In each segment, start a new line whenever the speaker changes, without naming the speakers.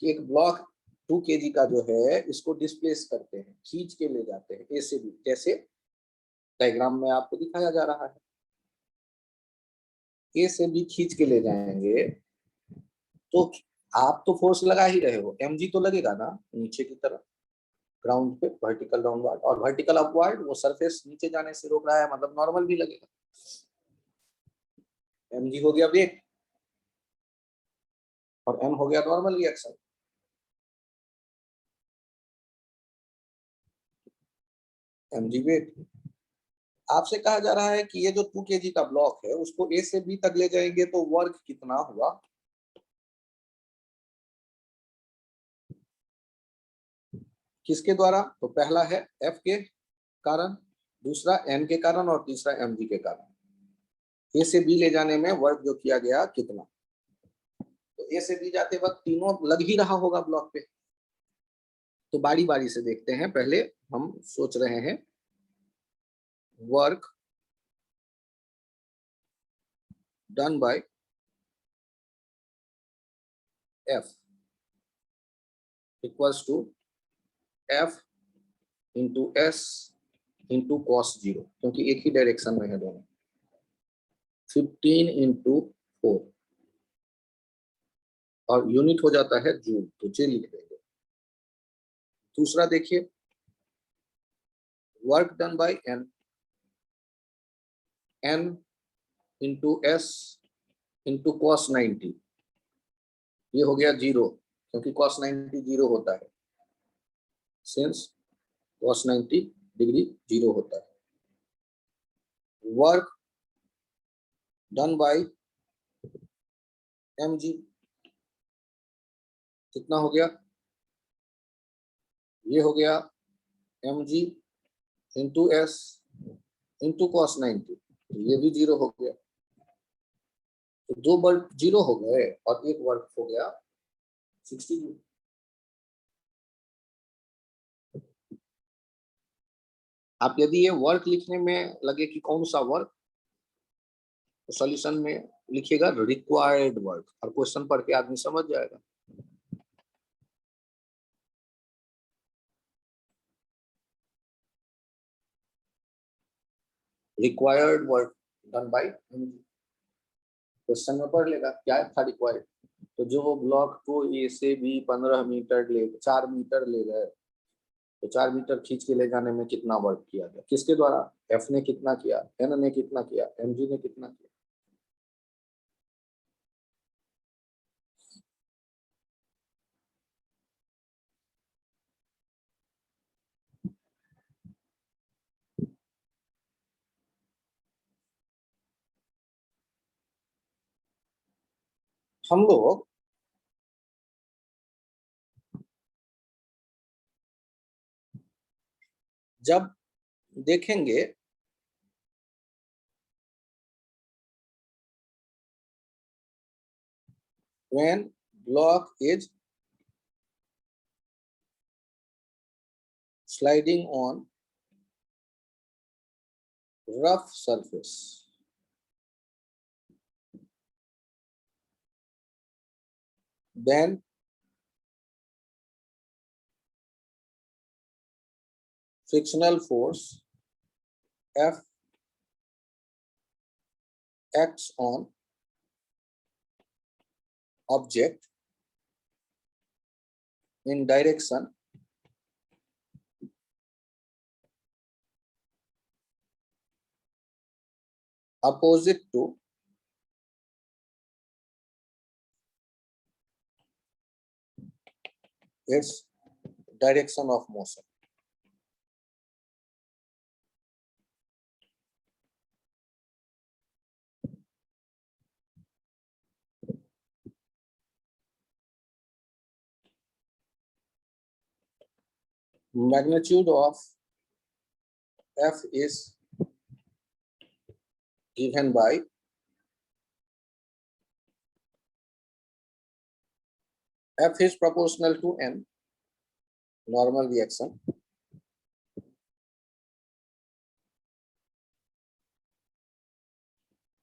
कि एक block 2 kg का जो है इसको डिस्प्लेस करते हैं, खींच के ले जाते हैं ए से बी, जैसे डायग्राम में आपको दिखाया जा रहा है। ए से बी खींच के ले जाएंगे तो आप तो फोर्स लगा ही रहे हो, mg तो लगेगा ना नीचे की तरफ ग्राउंड पे, वर्टिकल डाउनवर्ड, और वर्टिकल अपवर्ड वो सरफेस नीचे जाने से रोक रहा है, मतलब नॉर्मल भी लगेगा। mg हो गया वेट और m हो गया नॉर्मल रिएक्शन। mg wait. आपसे कहा जा रहा है कि ये जो 2 kg का ब्लॉक है उसको ए से बी तक ले जाएंगे तो वर्क कितना हुआ। किसके द्वारा? तो पहला है एफ के कारण, दूसरा एन के कारण और तीसरा mg के कारण। ए से बी ले जाने में वर्क जो किया गया कितना, तो ए से बी जाते वक्त तीनों लग ही रहा होगा ब्लॉक पे। तो बारी बारी से देखते हैं, पहले हम सोच रहे हैं work done by F equals to F into S into cos 0, क्योंकि एक ही डायरेक्शन में है दोनों। 15 इंटू 4 और यूनिट हो जाता है जूल, तो जे लिख देंगे। दूसरा देखिए work done by N, N into S into cos 90, ये हो गया 0, क्योंकि कॉस 90 0 होता है, सिंस कॉस 90 डिग्री 0 होता है। वर्क डन बाय mg कितना हो गया, ये हो गया mg into S into cos 90, ये भी 0 हो गया। तो 2 वर्क 0 हो गए और एक वर्क हो गया 60 जूल। आप यदि ये वर्क लिखने में लगे कि कौन सा वर्क, तो सॉल्यूशन में लिखिएगा रिक्वायर्ड वर्क, और क्वेश्चन पढ़ के आदमी समझ जाएगा। Required work done by question में पढ़ लेगा क्या था रिक्वायर्ड। तो जो ब्लॉक को ए से बी 15 मीटर ले 4 मीटर ले गए, तो 4 मीटर खींच के ले जाने में कितना वर्क किया गया, किसके द्वारा? एफ ने कितना किया, एन ने कितना किया, mg ने कितना किया। हम लोग जब देखेंगे when block is sliding on rough surface, then frictional force F acts on object in direction opposite to its direction of motion. Magnitude of F is given by F is proportional to N, normal reaction,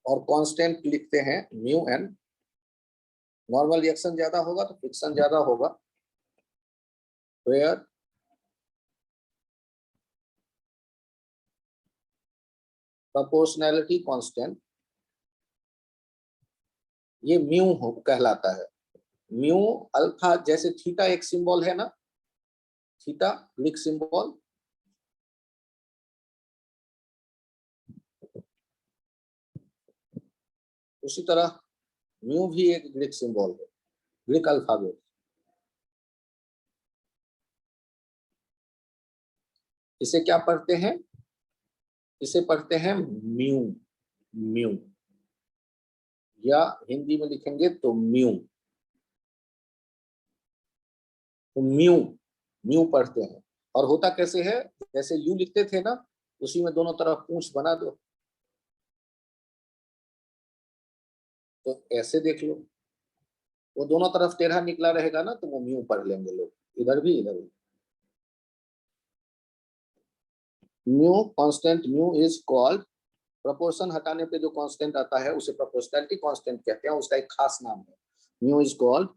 और constant लिखते हैं mu N, normal reaction ज्यादा होगा तो friction ज्यादा होगा। Where proportionality constant, ये mu कहलाता है। म्यू अल्फा, जैसे थीटा एक सिंबल है ना, थीटा ग्रीक सिंबल, उसी तरह म्यू भी एक ग्रीक सिंबल है, ग्रीक अल्फाबेट। इसे क्या पढ़ते हैं? इसे पढ़ते हैं म्यू, म्यू, या हिंदी में लिखेंगे तो म्यू, तो म्यू, म्यू पढ़ते हैं। और होता कैसे है, जैसे यू लिखते थे ना, उसी में दोनों तरफ पूंछ बना दो, तो ऐसे देख लो, वो दोनों तरफ टेढ़ा निकला रहेगा ना, तो वो म्यू पढ़ लेंगे लोग, इधर भी इधर भी। Mu constant, mu is called, proportion हटाने पे जो कांस्टेंट आता है उसे प्रोपोर्शनैलिटी कांस्टेंट कहते हैं, उसका एक खास नाम है। Mu is called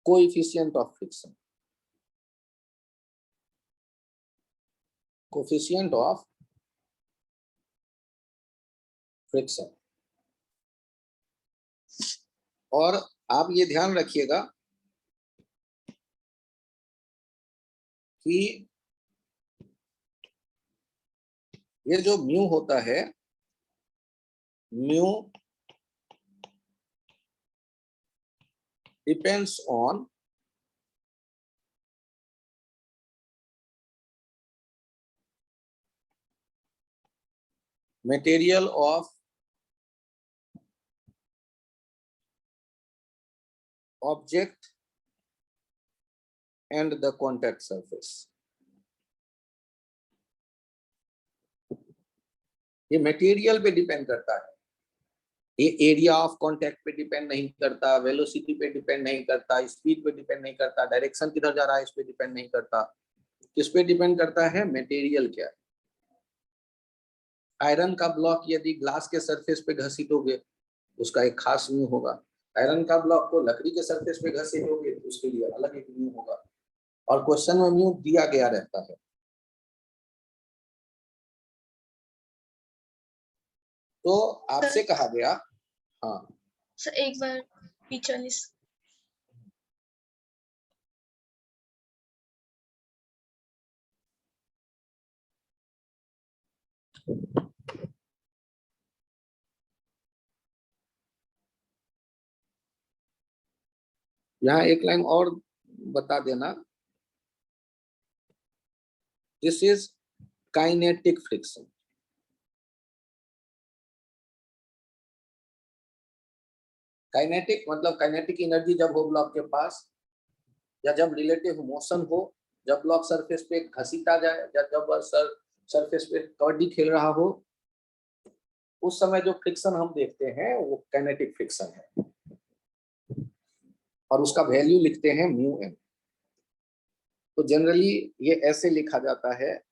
coefficient of friction, coefficient of friction. और आप ये ध्यान रखिएगा कि ये जो म्यू होता है, mu depends on material of object and the contact surface. ये मटेरियल पे डिपेंड करता है, ये एरिया ऑफ कांटेक्ट पे डिपेंड नहीं करता, वेलोसिटी पे डिपेंड नहीं करता, स्पीड पे डिपेंड नहीं करता, डायरेक्शन किधर जा रहा है इस पे डिपेंड नहीं करता। किस पे डिपेंड करता है? मटेरियल क्या है। आयरन का ब्लॉक यदि ग्लास के सरफेस पे घसीटोगे, उसका एक खास म्यू होगा। आयरन का ब्लॉक को लकड़ी के सरफेस पे घसीटोगे, तो उसके लिए अलग एक म्यू होगा। और क्वेश्चन में म्यू दिया गया रहता है। तो आपसे कहा गया, हाँ
सर एक बार पीछे
यहाँ एक लाइन और बता देना, this is kinetic friction. Kinetic मतलब काइनेटिक एनर्जी जब हो ब्लॉक के पास, या जब रिलेटिव मोशन हो, जब ब्लॉक सरफेस पे घसीटा जाए, या जब सरफेस पे कबड्डी खेल रहा हो, उस समय जो फ्रिक्शन हम देखते हैं वो काइनेटिक फ्रिक्शन है। और उसका वैल्यू लिखते हैं म्यू एम। तो जनरली ये ऐसे लिखा जाता है,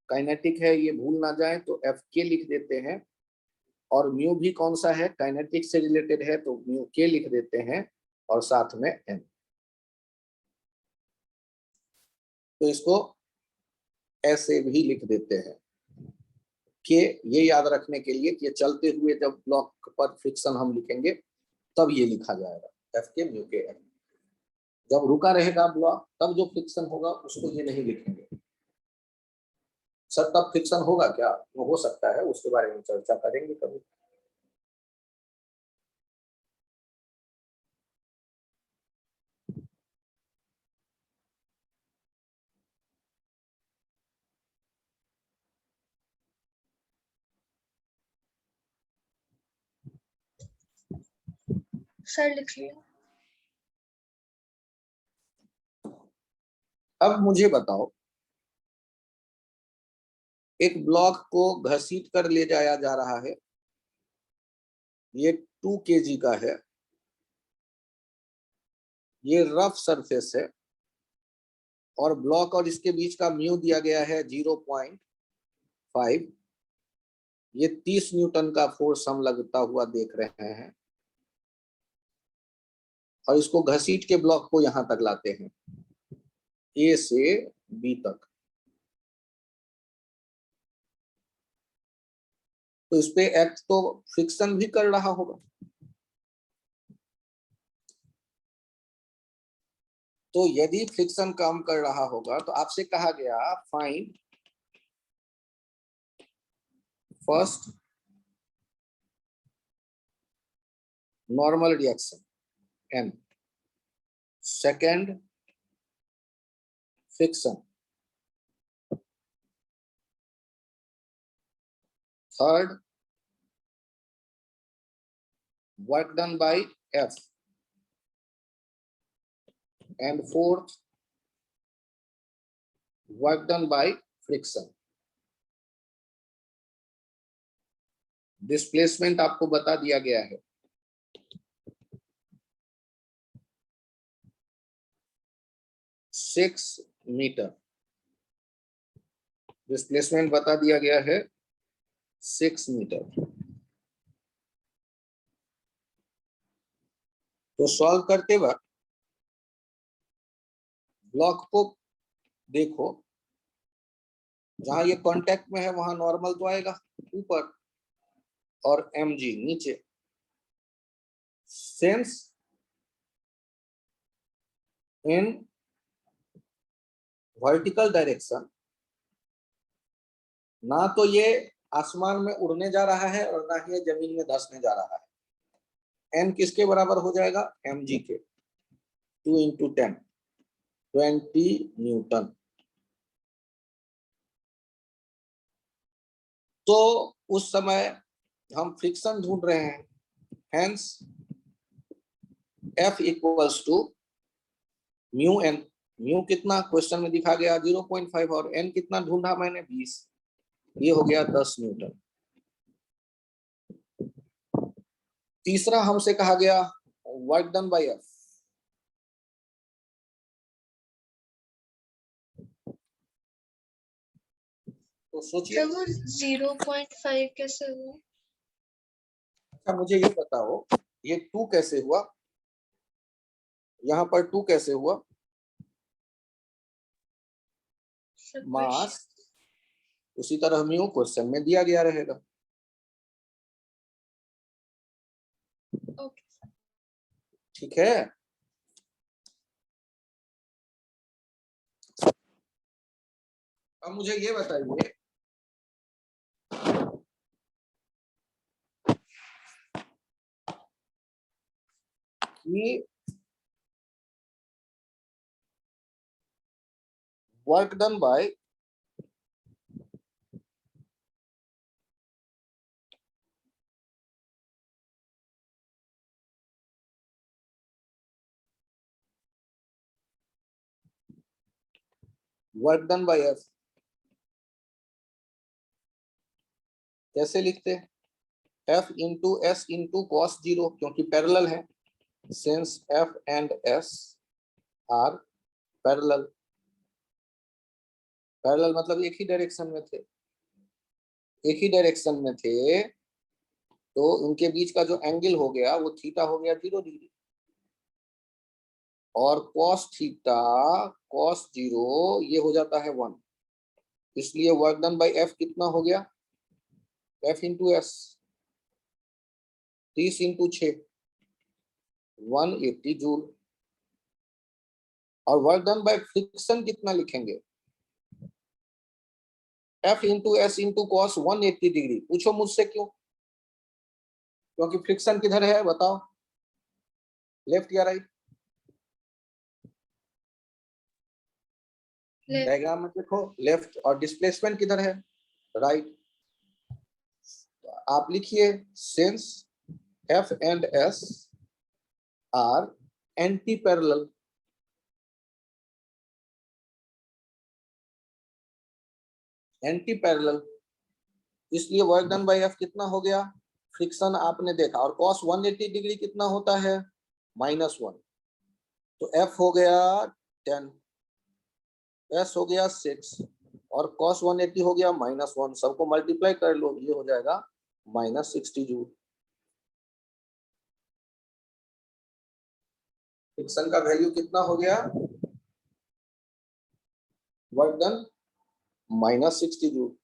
काइनेटिक है ये भूल ना जाए तो एफ के लिख देते हैं, और म्यू भी कौन सा है, काइनेटिक से रिलेटेड है, तो म्यू के लिख देते हैं, और साथ में एम। तो इसको ऐसे भी लिख देते हैं कि ये याद रखने के लिए कि चलते हुए जब ब्लॉक पर फ्रिक्शन हम लिखेंगे तब ये लिखा जाएगा एफ के म्यू के एम। जब रुका रहेगा ब्लॉक तब जो फ्रिक्शन होगा उसको ये नहीं लिखेंगे। सर तब फ्रिक्शन होगा क्या? वो हो सकता है, उसके बारे में चर्चा करेंगे कभी।
सर लिख लिया।
अब मुझे बताओ, एक ब्लॉक को घसीट कर ले जाया जा रहा है, ये 2 kg का है, ये रफ सरफेस है, और ब्लॉक और इसके बीच का म्यू दिया गया है 0.5। ये 30 न्यूटन का फोर्स हम लगता हुआ देख रहे हैं। और इसको घसीट के ब्लॉक को यहां तक लाते हैं, ए से बी तक, तो इस पे एक्ट तो फ्रिक्शन भी कर रहा होगा। तो यदि फ्रिक्शन काम कर रहा होगा तो आपसे कहा गया find first normal reaction N, second friction, third work done by F, and fourth work done by friction. Displacement आपको बता दिया गया है, सिक्स मीटर, डिस्प्लेसमेंट बता दिया गया है 6 मीटर। तो सॉल्व करते वक्त ब्लॉक को देखो, जहां ये कांटेक्ट में है वहां नॉर्मल तो आएगा ऊपर और mg नीचे। सेंस इन वर्टिकल डायरेक्शन, ना तो ये आसमान में उड़ने जा रहा है और ना ही ये जमीन में धंसने जा रहा है। n किसके बराबर हो जाएगा, mg के, 2 × 10 20 न्यूटन। तो उस समय हम फ्रिक्शन ढूंढ रहे हैं, hence F equals to mu N. Mu कितना क्वेश्चन में दिखा गया 0.5 और n कितना ढूंढा मैंने 20, ये हो गया 10 न्यूटन। तीसरा हमसे कहा गया वर्क डन बाय एफ, तो सोचिए।
सर वो 0.5 कैसे हुआ?
अच्छा मुझे ये बताओ, ये 2 कैसे हुआ, यहाँ पर 2 कैसे हुआ?
सर
मास उसी तरह म्यू क्वेश्चन में दिया गया रहेगा।
ओके
ठीक है, अब मुझे ये बताइए कि वर्क डन बाय एफ कैसे लिखते हैं? F into S into cos 0, क्योंकि पैरेलल है, since F and S R parallel. Parallel मतलब एक ही डायरेक्शन में थे, एक ही डायरेक्शन में थे, तो उनके बीच का जो एंगल हो गया वो थीटा हो गया 0 डिग्री, और कॉस थीटा कॉस 0 ये हो जाता है 1, इसलिए वर्क डन बाय एफ कितना हो गया, F into S 30 into 6 180 joule. और वर्क डन बाय फ्रिक्शन कितना लिखेंगे, F into S into cos 180 degree. पूछो मुझसे क्यों, क्योंकि फ्रिक्शन किधर है बताओ, लेफ्ट या राइट? डायग्राम में देखो लेफ्ट, और डिस्प्लेसमेंट किधर है, राइट। आप लिखिए since F and S R anti parallel, anti parallel, इसलिए वर्क डन बाय एफ कितना हो गया, फ्रिक्शन आपने देखा, और cos 180 डिग्री कितना होता है, -1, तो एफ हो गया 10, एस हो गया 6, और cos 180 हो गया -1, सबको मल्टीप्लाई कर लो, ये हो जाएगा -60 जूल। फ्रिक्शन का वैल्यू कितना हो गया, work done -60 joule.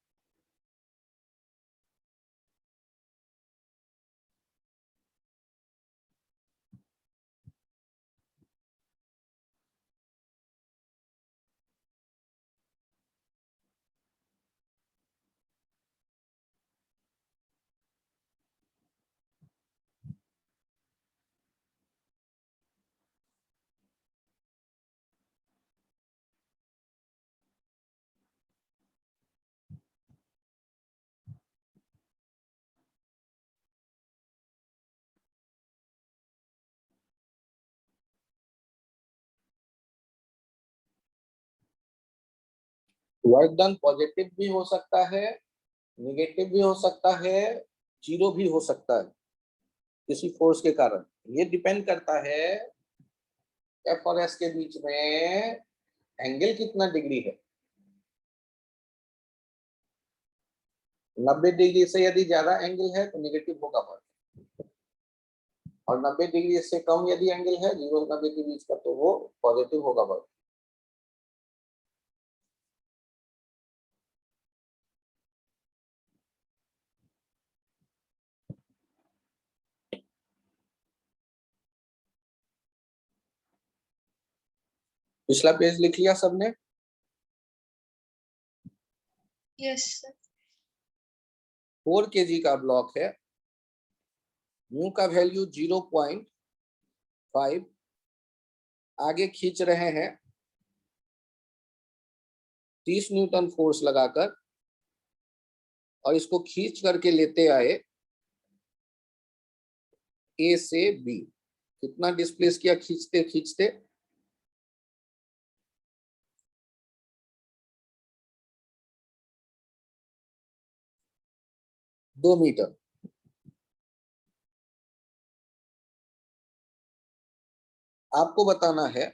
Work done positive भी हो सकता है, नेगेटिव भी हो सकता है, जीरो भी हो सकता है किसी फोर्स के कारण। ये डिपेंड करता है एफ और एस के बीच में एंगल कितना डिग्री है। 90 डिग्री से यदि ज्यादा एंगल है तो नेगेटिव होगा वर्क, और 90 डिग्री से कम यदि एंगल है 0 से 90 के बीच का तो वो पॉजिटिव होगा वर्क। पिछला पेज लिख लिया सबने?
Yes sir.
4 kg का ब्लॉक है, म्यू का वैल्यू 0.5, आगे खींच रहे हैं 30 न्यूटन फोर्स लगाकर, और इसको खींच करके लेते आए ए से बी। कितना डिस्प्लेस किया खींचते खींचते? 2 मीटर। आपको बताना है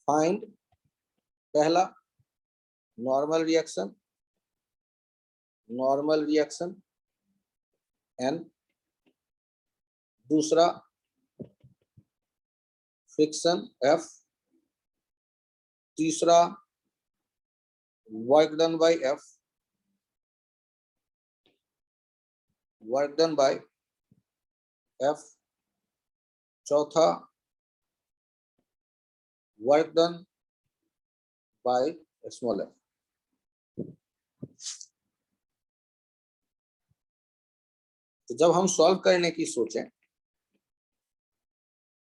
फाइंड, पहला नॉर्मल रिएक्शन एन, दूसरा फ्रिक्शन एफ, तीसरा वर्क डन बाय एफ, चौथा work done by small F. तो जब हम सॉल्व करने की सोचें,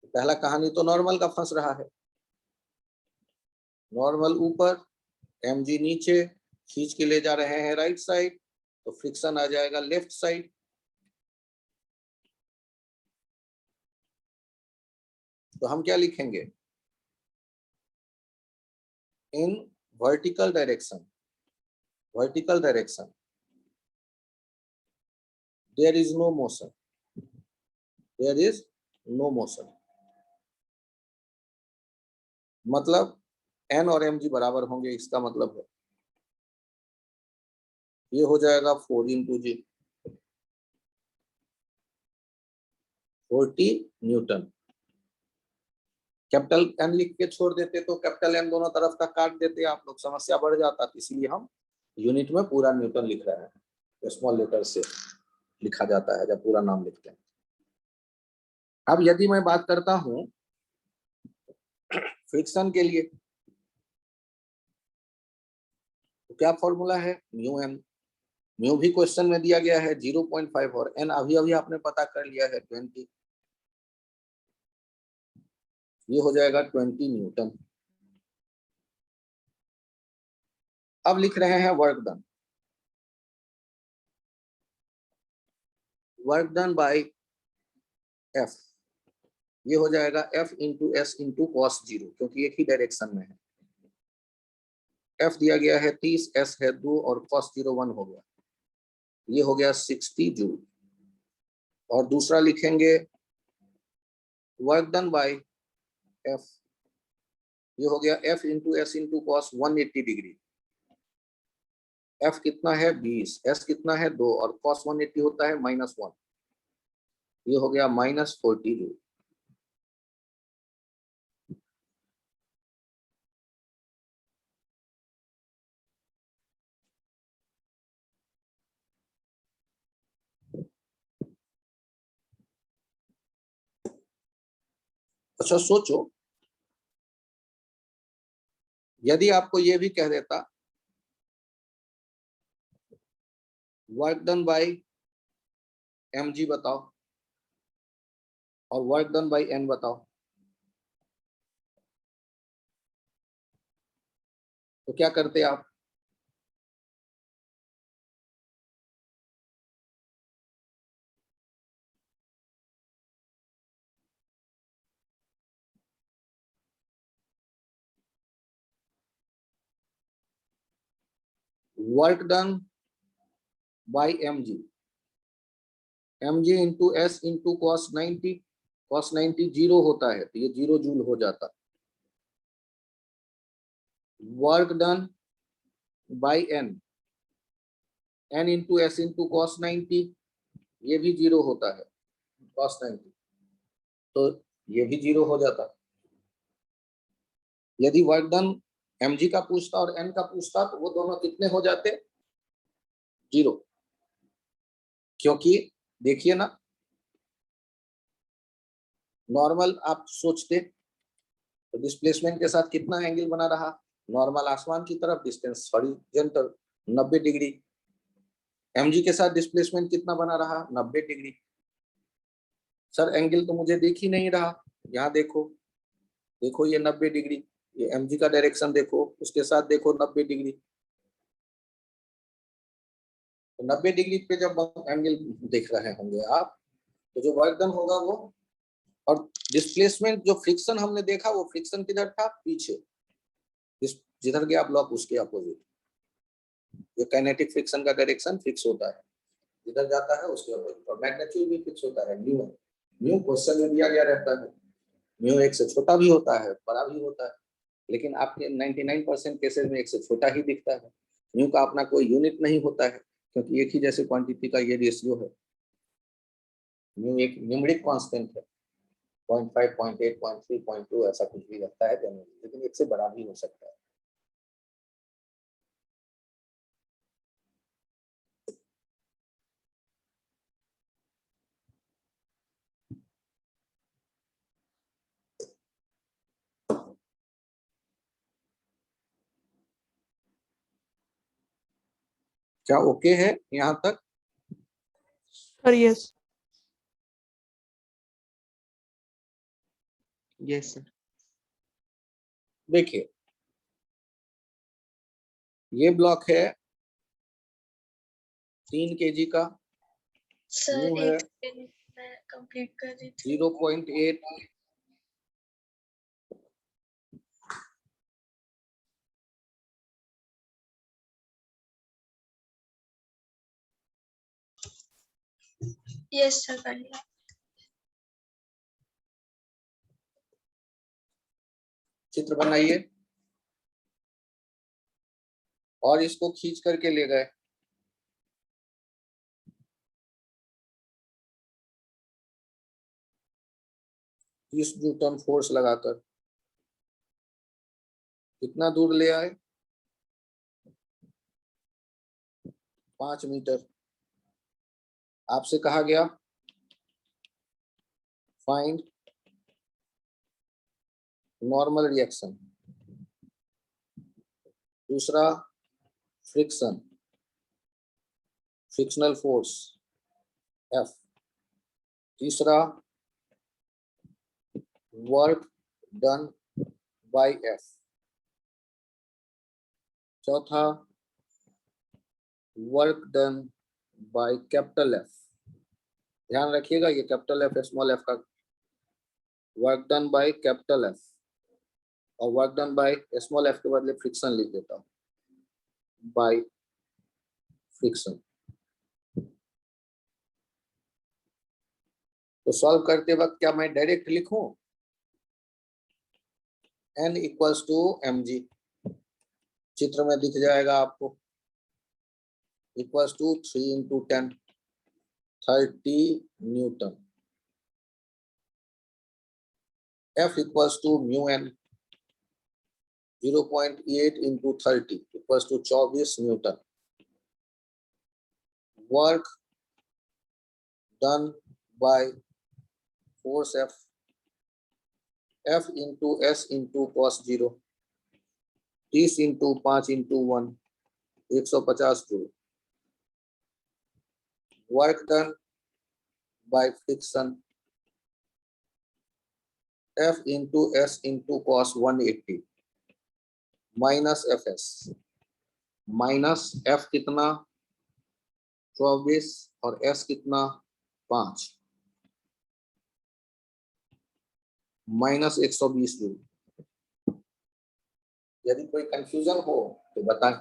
तो पहला कहानी तो नॉर्मल का फंस रहा है। नॉर्मल ऊपर, mg नीचे, खींच के ले जा रहे हैं राइट साइड, तो फ्रिक्शन आ जाएगा लेफ्ट साइड। तो हम क्या लिखेंगे? In vertical direction there is no motion, मतलब n और mg बराबर होंगे, इसका मतलब है ये हो जाएगा 4 × g, 40 न्यूटन। कैपिटल N लिख के छोड़ देते तो कैपिटल N दोनों तरफ का काट देते, आप लोग समस्या बढ़ जाता, इसीलिए हम यूनिट में पूरा न्यूटन लिख रहे हैं, स्मॉल लेटर से लिखा जाता है जब पूरा नाम लिखते हैं। अब यदि मैं बात करता हूं फ्रिक्शन के लिए, तो क्या फॉर्मूला है? Mu N. म्यू भी क्वेश्चन में दिया गया है 0.5, और एन अभी अभी आपने पता कर लिया है 20। ये हो जाएगा 20 न्यूटन। अब लिख रहे हैं वर्क डन बाय एफ। ये हो जाएगा F × S × cos 0, क्योंकि एक ही डायरेक्शन में है। F दिया गया है 30, S है 2, और cos 0 1 हो गया। ये हो गया 60 जूल। और दूसरा लिखेंगे वर्क डन बाय F, ये हो गया F × S × cos 180 degree. F कितना है 20, एस कितना है 2 और cos 180 होता है -1, ये हो गया -40 जूल। अच्छा सोचो, यदि आपको ये भी कह देता वर्क डन बाय mg बताओ और वर्क डन बाय n बताओ, तो क्या करते आप? Work done bye mg, mg into s into cos 90, cos 90 zero होता है तो ये 0 जूल हो जाता। Work done bye n, n into s into cos 90, ये भी 0 होता है cos 90, तो ये भी 0 हो जाता। यदि वर्क डन mg का पूछता और n का पूछता तो वो दोनों कितने हो जाते? 0, क्योंकि देखिए ना, नॉर्मल आप सोचते तो डिस्प्लेसमेंट के साथ कितना एंगल बना रहा? नॉर्मल आसमान की तरफ, डिस्टेंस हॉरिजॉन्टल 90 डिग्री। mg के साथ डिस्प्लेसमेंट कितना बना रहा? 90 डिग्री। सर एंगल तो मुझे दिख ही नहीं रहा, यहाँ देखो, देखो ये 90 डिग्री, ये mg का डायरेक्शन देखो, उसके साथ देखो 90 डिग्री, तो 90 डिग्री पे जब एंगल देख रहे होंगे आप, तो जो वर्क डन होगा वो, और डिस्प्लेसमेंट जो फ्रिक्शन हमने देखा वो फ्रिक्शन किधर था? पीछे, जिधर गया ब्लॉक उसके अपोजिट। ये काइनेटिक फ्रिक्शन का डायरेक्शन फिक्स होता है, जिधर जाता है उसके अपोजिट, और मैग्नीट्यूड भी फिक्स होता है म्यू। म्यू क्वेश्चन में दिया गया रहता है, म्यू 1 से छोटा भी होता है, बड़ा भी होता है, लेकिन आपके 99% केसेस में 1 से छोटा ही दिखता है। म्यू का अपना कोई यूनिट नहीं होता है, क्योंकि एक ही जैसे क्वांटिटी का ये रेशियो है। म्यू एक न्यूमेरिक कांस्टेंट है, 0.5, 0.8, 0.3, 0.2 ऐसा कुछ भी रहता है जनरली, लेकिन 1 से बड़ा भी हो सकता है। क्या ओके है यहाँ तक?
Sir yes.
Yes sir.
देखिए ये ब्लॉक है 3 kg का,
सर
म्यू है
एक सेकंड मैं कंप्लीट कर रही थी।
0.8,
यस सर कर लिया।
चित्र बनाइए और इसको खींच करके ले गए, इस न्यूटन फोर्स लगाकर कितना दूर ले आए? 5 मीटर। आपसे कहा गया फाइंड नॉर्मल रिएक्शन, दूसरा फ्रिक्शन, फ्रिक्शनल फोर्स F, तीसरा वर्क डन बाय F, चौथा work done by capital F। ध्यान रखिएगा ये कैपिटल F स्मॉल f का work done by capital F, और work done by small f के बदले फ्रिक्शन लिख देता हूँ, बाय फ्रिक्शन। तो सॉल्व करते वक्त क्या मैं डायरेक्ट लिखूं? n इक्वल्स टू mg, चित्र में दिख जाएगा आपको। equals to 3 into 10, 30 Newton. F equals to mu n, 0.8 into 30 equals to 24 Newton. Work done by force F, F into S into cos 0, 30 into 5 into 1, 150 joule. Work done by friction, F into S into cos 180 minus Fs, minus F कितना 24 और S कितना 5, minus 120 joule. यदि कोई confusion हो तो बताएं।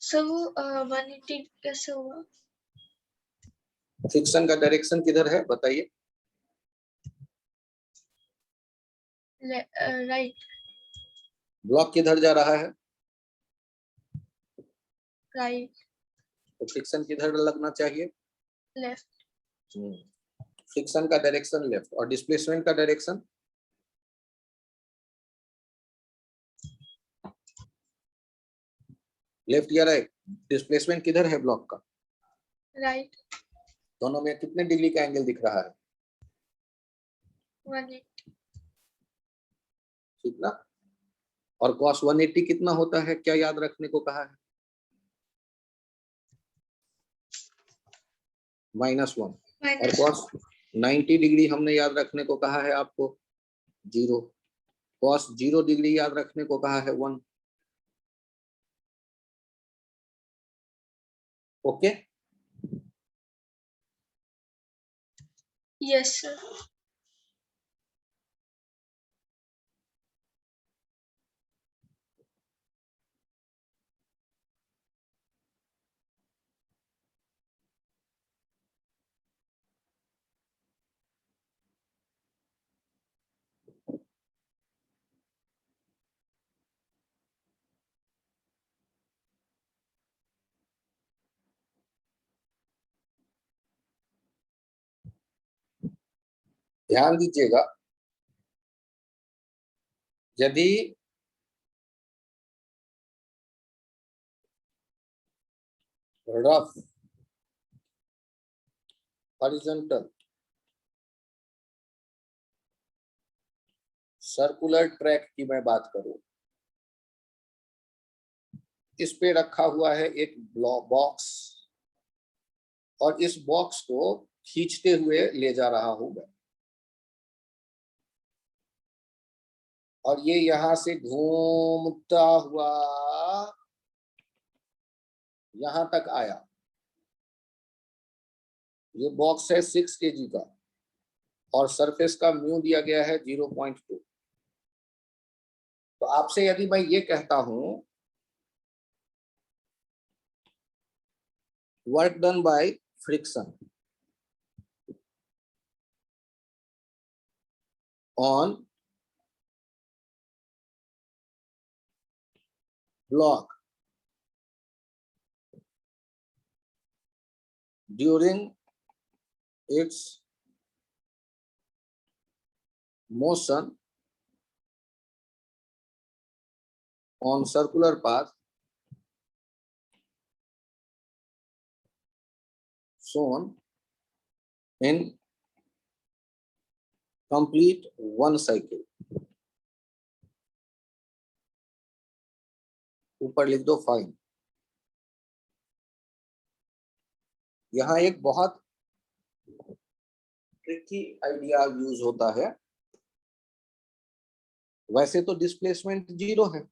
Sir वो 180 कैसे हुआ?
फ्रिक्शन का डायरेक्शन किधर है बताइए।
राइट।
ब्लॉक किधर जा रहा है?
राइट।
तो फ्रिक्शन किधर लगना चाहिए?
लेफ्ट।
फ्रिक्शन का डायरेक्शन लेफ्ट और डिस्प्लेसमेंट का डायरेक्शन लेफ्ट या राइट? डिस्प्लेसमेंट किधर है ब्लॉक का?
राइट।
दोनों में कितने डिग्री का एंगल दिख रहा है?
180।
ठीक ना? और cos 180 कितना होता है, क्या याद रखने को कहा है? -1। और cos 90 डिग्री हमने याद रखने को कहा है आपको 0। cos 0 डिग्री याद रखने को कहा है 1। ओके?
Yes sir.
ध्यान दीजिएगा, यदि रफ हॉरिजॉन्टल सर्कुलर ट्रैक की मैं बात करूं, इस पे रखा हुआ है एक बॉक्स और इस बॉक्स को खींचते हुए ले जा रहा हूं मैं, और ये यहां से घूमता हुआ यहां तक आया। ये बॉक्स है 6 kg का और सरफेस का म्यू दिया गया है 0.2। तो आपसे यदि मैं ये कहता हूं work done by friction on block during its motion on circular path shown in complete one cycle। ऊपर लिख दो फाइन। यहाँ एक बहुत ट्रिकी आइडिया यूज होता है। वैसे तो डिस्प्लेसमेंट 0 है,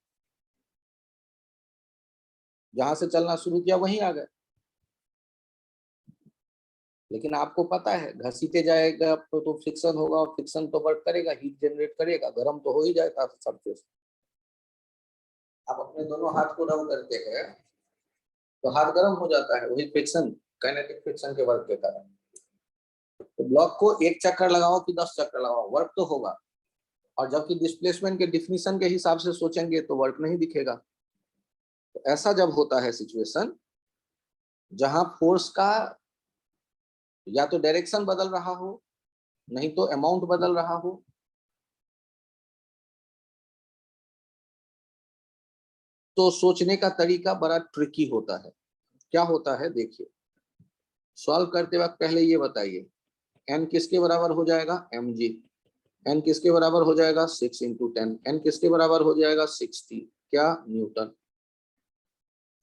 जहां से चलना शुरू किया वहीं आ गए, लेकिन आपको पता है घसीटे जाएगा तो फ्रिक्शन होगा और फ्रिक्शन तो वर्क करेगा, हीट जनरेट करेगा, गर्म तो हो ही जाएगा सरफेस। आप अपने दोनों हाथ को रब करते हैं तो हाथ गर्म हो जाता है, वही फ्रिक्शन काइनेटिक फ्रिक्शन के वर्क के कारण। तो ब्लॉक को 1 चक्कर लगाओ कि 10 चक्कर लगाओ, वर्क तो होगा। और जबकि डिस्प्लेसमेंट के डिफिनीशन के हिसाब से सोचेंगे तो वर्क नहीं दिखेगा। तो ऐसा जब होता है सिचुएशन जहां फोर्स का या तो डायरेक्शन बदल रहा हो, नहीं तो अमाउंट बदल रहा हो, तो सोचने का तरीका बड़ा ट्रिकी होता है। क्या होता है देखिए, सॉल्व करते वक्त पहले ये बताइए n किसके बराबर हो जाएगा mg, n किसके बराबर हो जाएगा 6 इंटू 10, n किसके बराबर हो जाएगा 60 क्या न्यूटन।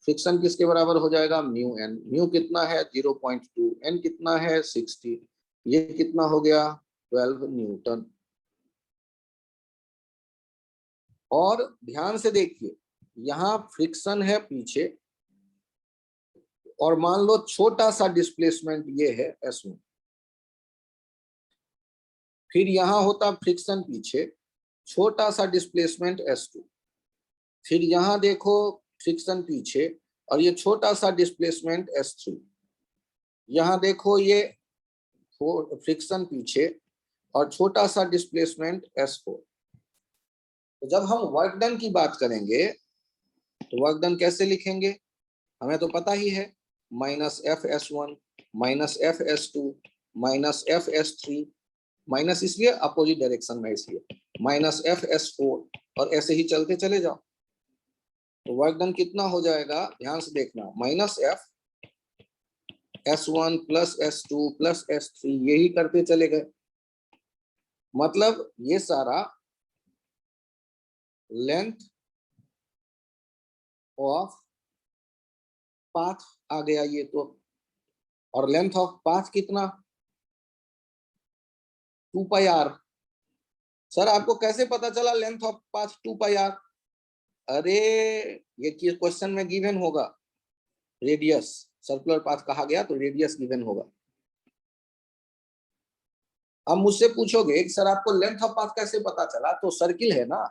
फ्रिक्शन किसके बराबर हो जाएगा म्यू n, म्यू कितना है 0.2, n कितना है 60, ये कितना हो गया 12 न्यूटन। और ध्यान से देखिए यहाँ फ्रिक्शन है पीछे और मान लो छोटा सा डिस्प्लेसमेंट ये है S1, फिर यहां होता फ्रिक्शन पीछे, छोटा सा डिस्प्लेसमेंट S2, फिर यहां देखो फ्रिक्शन पीछे और ये छोटा सा डिस्प्लेसमेंट S3, यहां देखो ये फ्रिक्शन पीछे और छोटा सा डिस्प्लेसमेंट S4। तो जब हम वर्क डन की बात करेंगे तो वर्क डन कैसे लिखेंगे, हमें तो पता ही है minus FS1 minus FS2 minus FS3, minus इसलिए अपोजिट डायरेक्शन में इसलिए माइनस FS4 और ऐसे ही चलते चले जाओ। तो वर्क डन कितना हो जाएगा ध्यान से देखना, minus FS1 plus S2 plus S3, यही करते चले गए। मतलब ये सारा लेंथ ऑफ पाथ आ गया ये तो, और लेंथ ऑफ पाथ कितना 2 पाई आर। सर आपको कैसे पता चला length of path 2 pi R? अरे ये क्वेश्चन में गिवन होगा रेडियस, सर्कुलर पाथ कहा गया तो रेडियस गिवन होगा। अब मुझसे पूछोगे सर आपको लेंथ ऑफ पाथ कैसे पता चला, तो सर्किल है ना,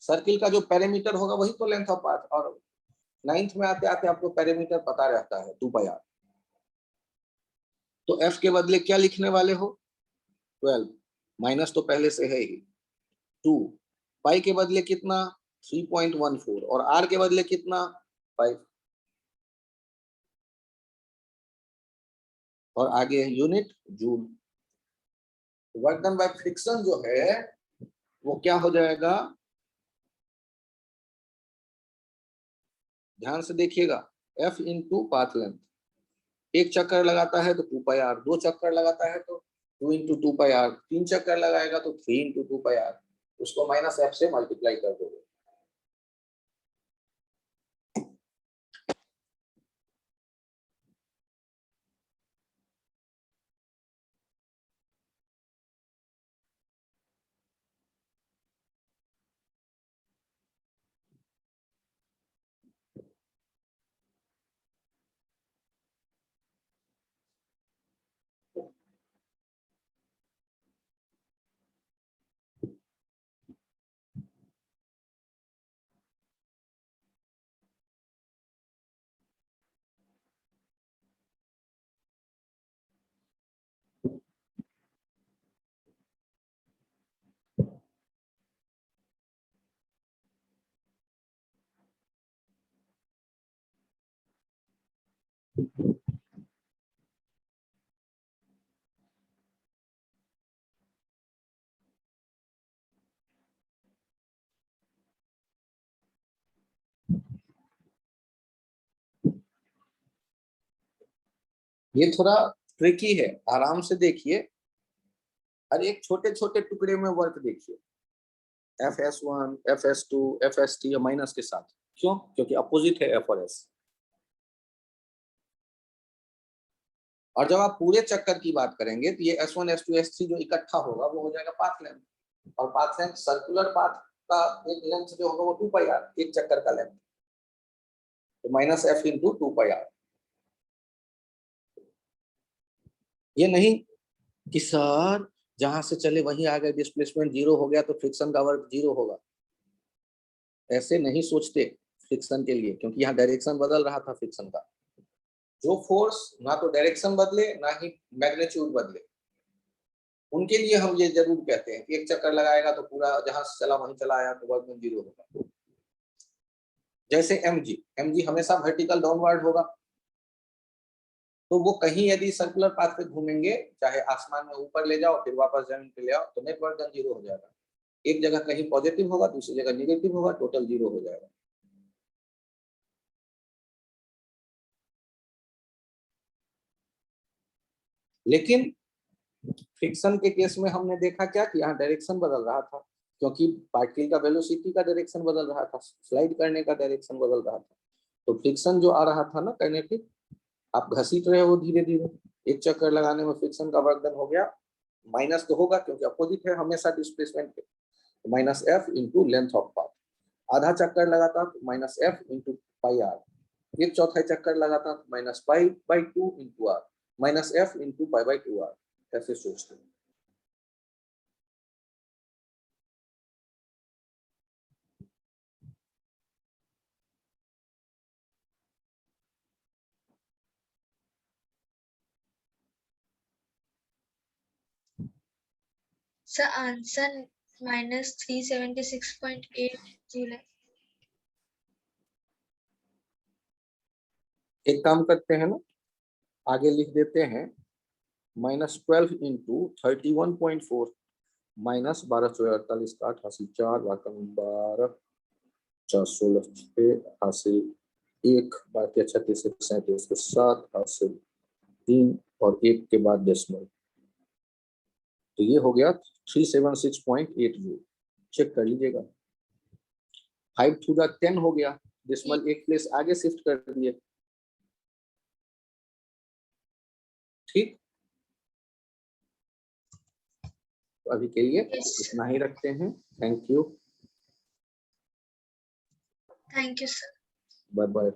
सर्किल का जो पैरामीटर होगा वही तो लेंथ ऑफ पाथ, और 9th में आते आते आपको पैरामीटर पता रहता है 2 पाई आर। तो एफ के बदले क्या लिखने वाले हो 12, माइनस तो पहले से है ही 2, पाई के बदले कितना 3.14 और आर के बदले कितना 5, और आगे unit joule. Work done by friction जो है वो क्या हो जाएगा, ध्यान से देखिएगा, F इंटू पाथ लेंथ, एक चक्कर लगाता है तो 2 पाई आर, 2 चक्कर लगाता है तो 2 इंटू 2 पाई आर, 3 चक्कर लगाएगा तो 3 इंटू 2 पाई आर, उसको माइनस F से मल्टीप्लाई कर दोगे। ये थोड़ा ट्रिकी है, आराम से देखिए और एक छोटे छोटे टुकड़े में वर्क देखिए, FS1 FS2 FS3 माइनस के साथ, क्यों, क्योंकि अपोजिट है F और S। और जब आप पूरे चक्कर की बात करेंगे तो ये S1 S2 S3 जो इकट्ठा होगा वो हो जाएगा पाथ लेंथ, और पाथ लेंथ सर्कुलर पाथ का एक लेंथ जो होगा वो 2 पाई आर, एक चक्कर का लेंथ, तो minus F into 2 pi R. ये नहीं कि सर जहां से चले वहीं आ गए, डिस्प्लेसमेंट 0 हो गया तो फ्रिक्शन का वर्क 0 होगा, ऐसे नहीं सोचते फ्रिक्शन के लिए, क्योंकि यहाँ डायरेक्शन बदल रहा था फ्रिक्शन का। जो फोर्स ना तो डायरेक्शन बदले ना ही मैग्नीट्यूड बदले, उनके लिए हम ये जरूर कहते हैं कि एक चक्कर लगाएगा तो पूरा जहां से चला वहीं चला आया तो वर्क 0 होगा। जैसे mg हमेशा वर्टिकल डाउनवर्ड होगा, तो वो कहीं यदि सर्कुलर पाथ पे घूमेंगे, चाहे आसमान में ऊपर ले जाओ फिर वापस जमीन पे ले आओ, तो नेट वर्क डन 0 हो जाएगा। एक जगह कहीं पॉजिटिव होगा, दूसरी जगह निगेटिव होगा, टोटल 0 हो जाएगा। लेकिन फ्रिक्शन के केस में हमने देखा क्या कि यहाँ डायरेक्शन बदल रहा था, क्योंकि पार्टिकल का वेलोसिटी का डायरेक्शन बदल रहा था, स्लाइड करने का डायरेक्शन बदल रहा था। तो फ्रिक्शन जो आ रहा था ना काइनेटिक, आप घसीट रहे हो धीरे धीरे, एक चक्कर लगाने में फ्रिक्शन का वर्क डन हो गया, माइनस तो होगा क्योंकि अपोजिट है हमेशा डिस्प्लेसमेंट के, minus F into length of path. आधा चक्कर लगाता तो minus F into pi R, एक चौथाई चक्कर लगाता तो minus pi by 2 into R, minus F into pi by 2 R. ऐसे सोचते हैं।
सर आंसर -376.8 जूल है।
एक काम करते हैं ना, आगे लिख देते हैं -12 इंटू 31.4 माइनस 12 चौके 48 का 88 4 12 4 16 6 हासिल 1 12 36 37 7 हासिल 3 और 1 के बाद डेसिमल, तो ये हो गया 376.8 जूल। चेक कर लीजिएगा। 5 टू द 10 हो गया, डेसिमल एक प्लेस आगे शिफ्ट कर दिए। ठीक, तो अभी के लिए
Yes.
इतना ही रखते हैं। Thank you,
thank you sir.
Bye bye.